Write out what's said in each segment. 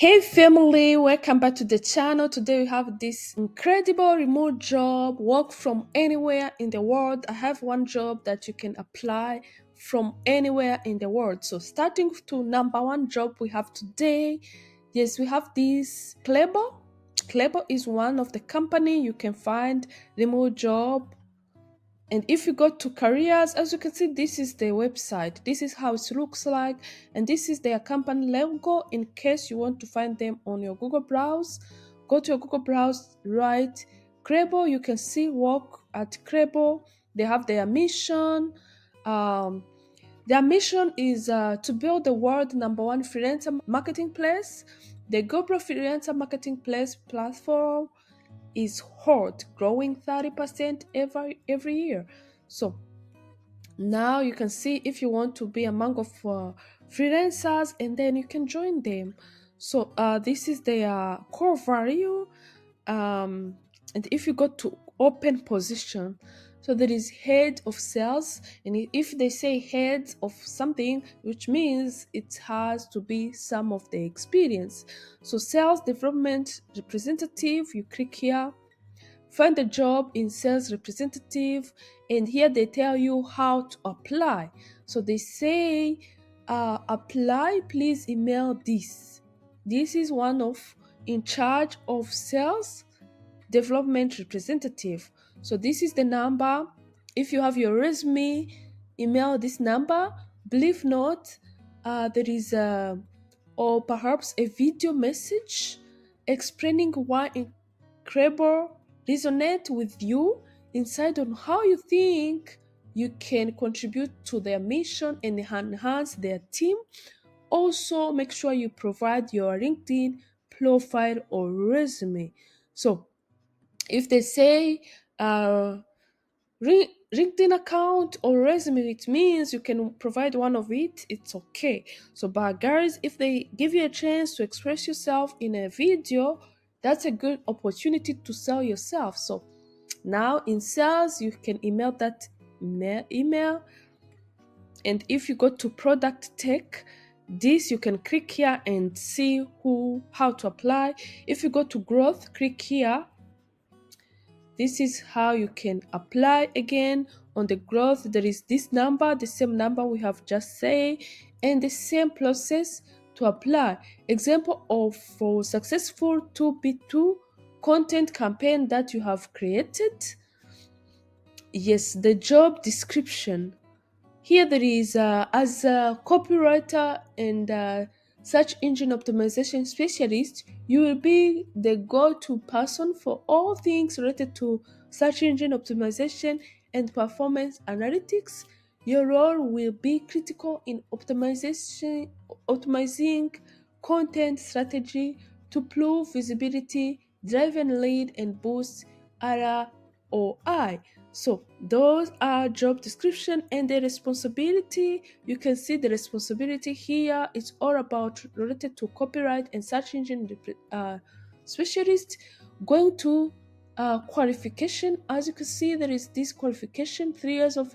Hey family, welcome back to the channel. Today we have this incredible remote job, work from anywhere in the world. I have one job that you can apply from anywhere in the world. So starting to number one job we have today. Yes, we have this Clever. Clever is one of the company you can find remote job, and if you go to careers, as you can see, this is the website. This is how it looks like. And this is their company logo. In case you want to find them on your Google browse, go to your Google browse, write Crebo. You can see work at Crebo. They have their mission. Um, their mission is to build the world number one freelancer marketing place. The GoPro freelancer marketing place platform is hot, growing 30% every year. So now you can see if you want to be among of freelancers, and then you can join them. So this is their core value. And if you go to open position, so there is head of sales, and if they say head of something, which means it has to be some of the experience. So sales development representative, you click here, find a job in sales representative, and here they tell you how to apply. So they say apply, please email this is one of in charge of sales development representative. So this is the number. If you have your resume, email this number. Believe not, there is a, or perhaps a video message explaining why incredible resonate with you inside on how you think you can contribute to their mission and enhance their team. Also, make sure you provide your LinkedIn profile or resume. So if they say LinkedIn account or resume, it means you can provide one of it, it's okay. So but guys, if they give you a chance to express yourself in a video, that's a good opportunity to sell yourself. So now in sales, you can email that email. And if you go to product tech, this you can click here and see how to apply. If you go to growth, click here. This is how you can apply. Again, on the growth, there is this number, the same number we have just said, and the same process to apply. Example of for successful 2B2 content campaign that you have created. Yes, the job description. Here there is as a copywriter and search engine optimization specialist, you will be the go-to person for all things related to search engine optimization and performance analytics. Your role will be critical in optimizing content strategy to prove visibility, drive and lead, and boost ROI. So those are job description and the responsibility. You can see the responsibility here. It's all about related to copyright and search engine specialist. Going to qualification, as you can see, there is this qualification: 3 years of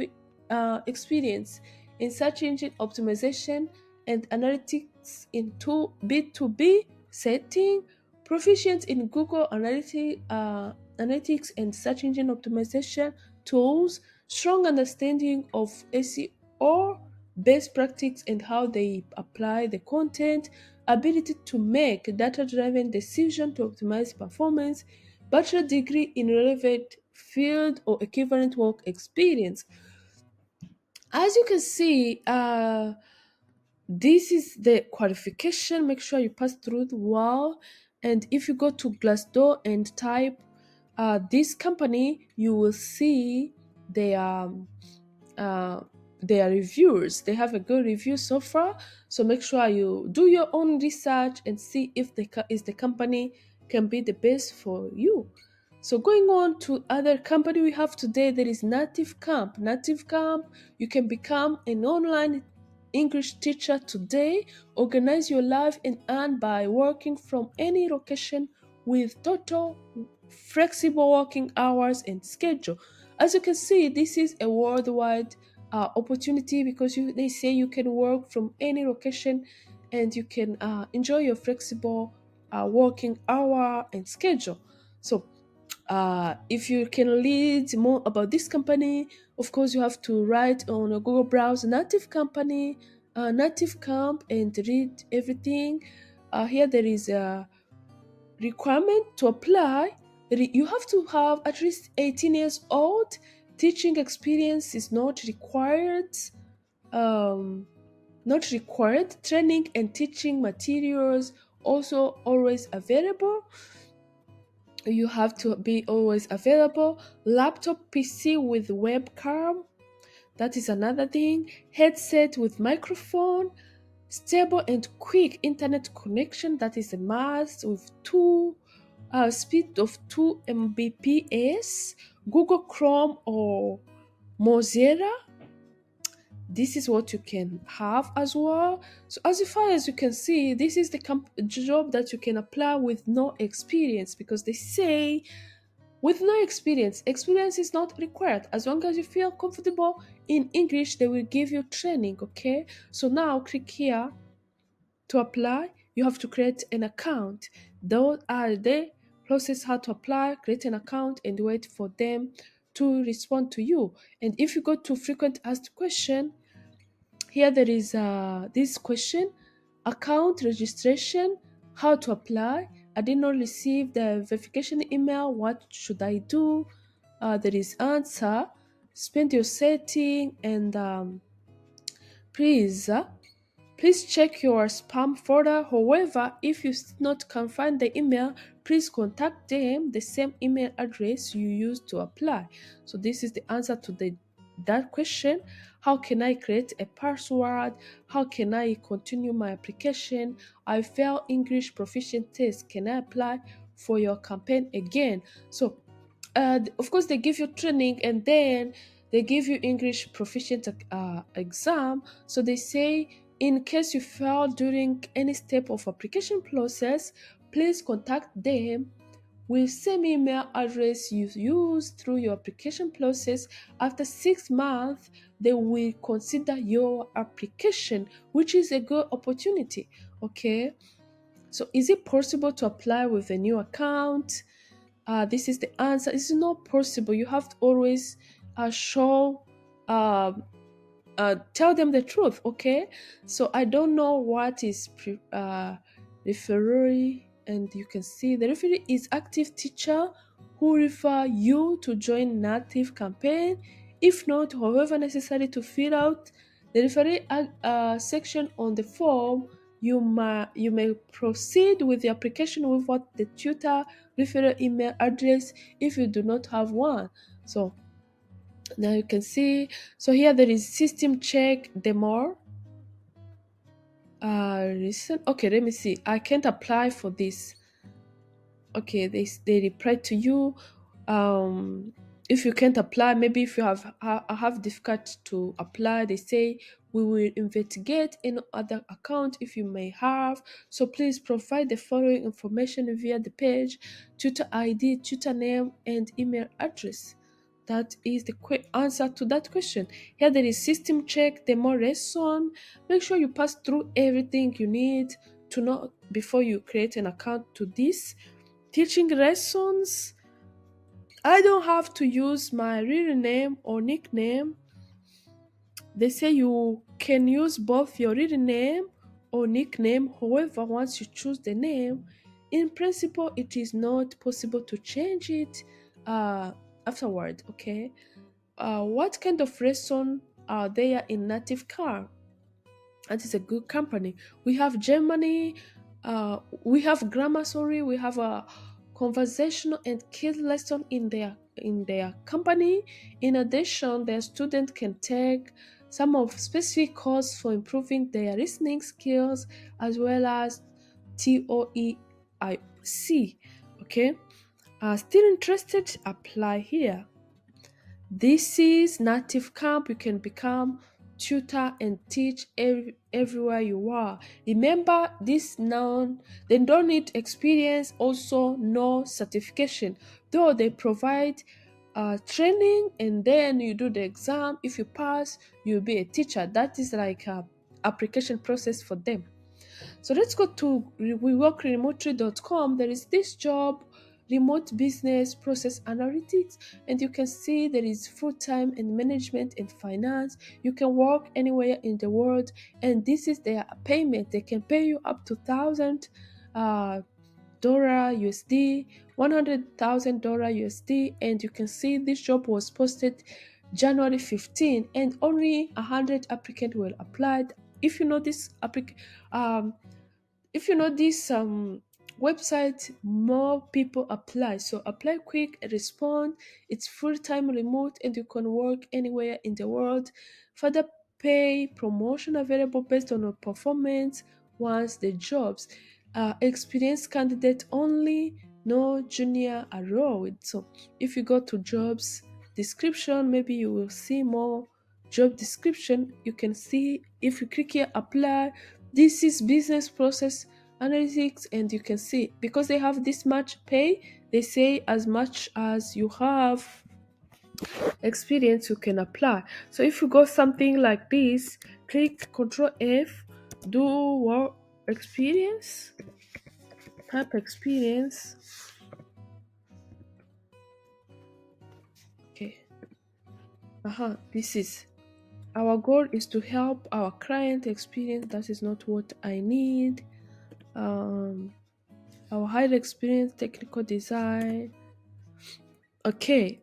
experience in search engine optimization and analytics in B2B setting, proficient in Google Analytics and search engine optimization tools, strong understanding of SEO best practice and how they apply the content, ability to make data-driven decisions to optimize performance, bachelor degree in relevant field or equivalent work experience. As you can see, this is the qualification. Make sure you pass through the wall. And if you go to Glassdoor and type this company, you will see their uh, their reviews. They have a good review so far. So make sure you do your own research and see if the company can be the best for you. So going on to other company we have today, there is Native Camp. Native Camp, you can become an online English teacher today. Organize your life and earn by working from any location with total flexible working hours and schedule. As you can see, this is a worldwide opportunity because they say you can work from any location and you can enjoy your flexible working hour and schedule. So if you can read more about this company, of course, you have to write on a Google Browse Native Company, Native Camp, and read everything. Here there is a requirement to apply. You have to have at least 18 years old. Teaching experience is not required. Um, Not required. Training and teaching materials also always available. You have to be always available. Laptop PC with webcam, that is another thing. Headset with microphone. Stable and quick internet connection, that is a must, with speed of 2 mbps. Google Chrome or Mozilla, this is what you can have as well. So as far as you can see, this is the job that you can apply with no experience, because they say with no experience is not required. As long as you feel comfortable in English, they will give you training. Okay, so now click here to apply. You have to create an account. Those are the process how to apply. Create an account and wait for them to respond to you. And if you go to frequent asked question, here there is this question: account registration, how to apply. I did not receive the verification email. What should I do? There is answer. Spend your setting, and please please check your spam folder. However, if you still not can find the email, please contact them the same email address you used to apply. So this is the answer to that question. How can I create a password? How can I continue my application? I failed English proficient test. Can I apply for your campaign again? So of course they give you training, and then they give you English proficient exam. So they say, in case you fail during any step of application process, please contact them with same email address you used through your application process. After 6 months, they will consider your application, which is a good opportunity. Okay, so is it possible to apply with a new account? This is the answer. It's not possible. You have to always show tell them the truth. Okay, so I don't know what is referee, and you can see the referee is active teacher who refer you to join native campaign. If not, however necessary to fill out the referee section on the form, you may proceed with the application with what the tutor referral email address if you do not have one. So now you can see, so here there is system check demo. Recent. Okay, let me see. I can't apply for this. Okay, they reply to you. If you can't apply, maybe if you have difficult to apply, they say we will investigate any other account if you may have. So please provide the following information via the page: tutor ID, tutor name, and email address. That is the quick answer to that question. Here there is system check, demo lesson. Make sure you pass through everything you need to know before you create an account to this. Teaching lessons. I don't have to use my real name or nickname. They say you can use both your real name or nickname. However, once you choose the name, in principle, it is not possible to change it afterward. Okay. What kind of lesson are there in Native Car? That is a good company. We have Germany. We have grammar. Sorry, we have a conversational and kid lesson in their company. In addition, their student can take some of specific course for improving their listening skills, as well as TOEIC. Okay, still interested? Apply here. This is Native Camp. You can become tutor and teach everywhere you are. Remember this now, they don't need experience, also no certification, though they provide training, and then you do the exam. If you pass, you'll be a teacher. That is like a application process for them. So let's go to weworkremotely.com. There is this job, remote business process analytics, and you can see there is full-time in management and finance. You can work anywhere in the world, and this is their payment. They can pay you up to $1,000 USD, $100,000 USD, and you can see this job was posted January 15, and only 100 applicants were applied. If you know this if you know this website, more people apply. So apply quick, respond. It's full-time remote, and you can work anywhere in the world. Further pay, promotion available based on your performance once the jobs. Experienced candidate only, no junior enrolled. So if you go to jobs description, maybe you will see more job description. You can see, if you click here apply, this is business process analytics, and you can see because they have this much pay, they say as much as you have experience you can apply. So if you go something like this, click Control F, do work experience, type experience. Okay, this is our goal is to help our client experience. That is not what I need. Our higher experience, technical design. Okay,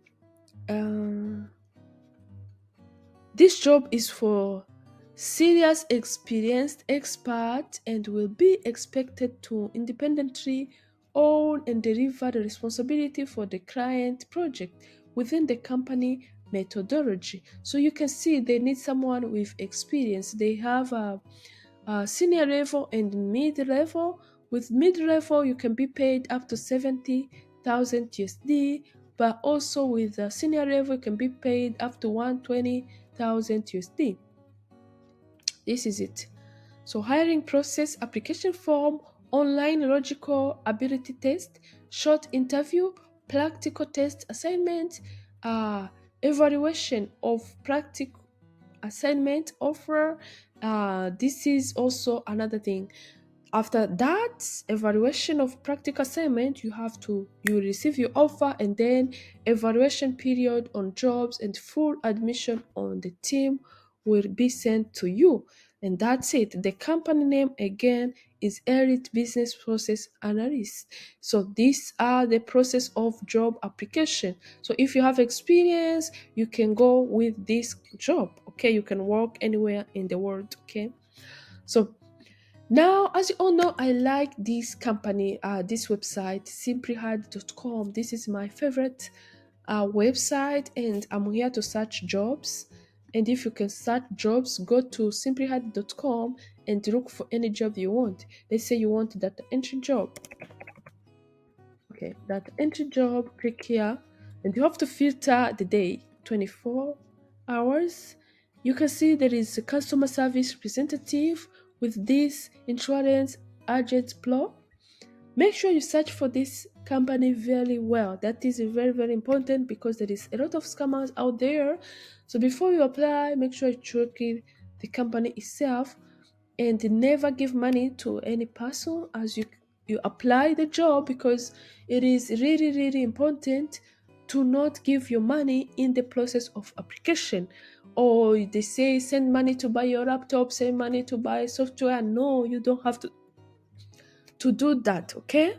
this job is for serious experienced expert and will be expected to independently own and deliver the responsibility for the client project within the company methodology. So you can see they need someone with experience. They have a senior level and mid level. With mid level, you can be paid up to 70,000 USD, but also with the senior level, you can be paid up to 120,000 USD. This is it. So hiring process, application form, online logical ability test, short interview, practical test assignment, evaluation of practical assignment offer. This is also another thing. After that evaluation of practical assignment, you receive your offer, and then evaluation period on jobs and full admission on the team will be sent to you. And that's it. The company name again is Elite Business Process Analyst. So these are the process of job application. So if you have experience, you can go with this job. Okay, you can work anywhere in the world. Okay, so now, as you all know, I like this company, this website, simplyhard.com. This is my favorite website, and I'm here to search jobs. And if you can search jobs, go to simplyhard.com and look for any job you want. Let's say you want that entry job. Okay, that entry job, click here, and you have to filter the day, 24 hours. You can see there is a customer service representative with this insurance agent pro. Make sure you search for this company very well. That is very, very important because there is a lot of scammers out there. So before you apply, make sure you check the company itself, and never give money to any person as you apply the job, because it is really, really important to not give your money in the process of application. Or they say send money to buy your laptop, send money to buy software. No, you don't have to do that. Okay,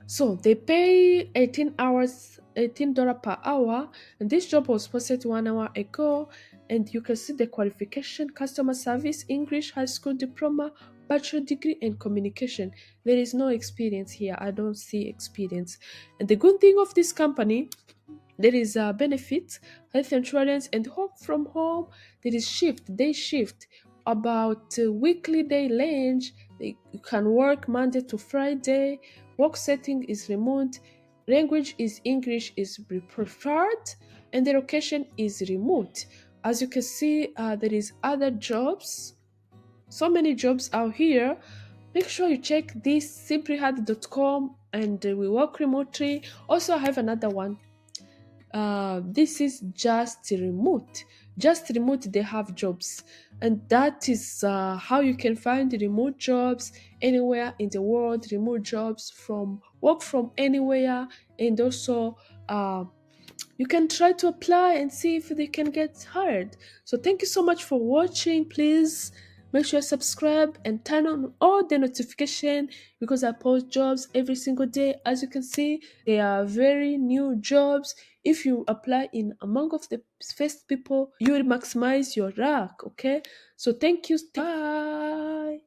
so they pay $18 per hour, and this job was posted 1 hour ago. And you can see the qualification: customer service, English, high school diploma, bachelor degree, and communication. There is no experience here. I don't see experience. And the good thing of this company, there is a benefit, health insurance, and work from home. There is day shift, about weekly day range. You can work Monday to Friday. Work setting is remote. Language is English is preferred, and the location is remote. As you can see, there is other jobs. So many jobs out here. Make sure you check this simplyhard.com, and we work remotely. Also, I have another one. this is just remote they have jobs, and that is how you can find remote jobs anywhere in the world, remote jobs from work from anywhere. And also you can try to apply and see if they can get hired. So thank you so much for watching. Please make sure you subscribe and turn on all the notification, because I post jobs every single day. As you can see, they are very new jobs. If you apply in among of the first people, you will maximize your luck. Okay, so thank you. Bye.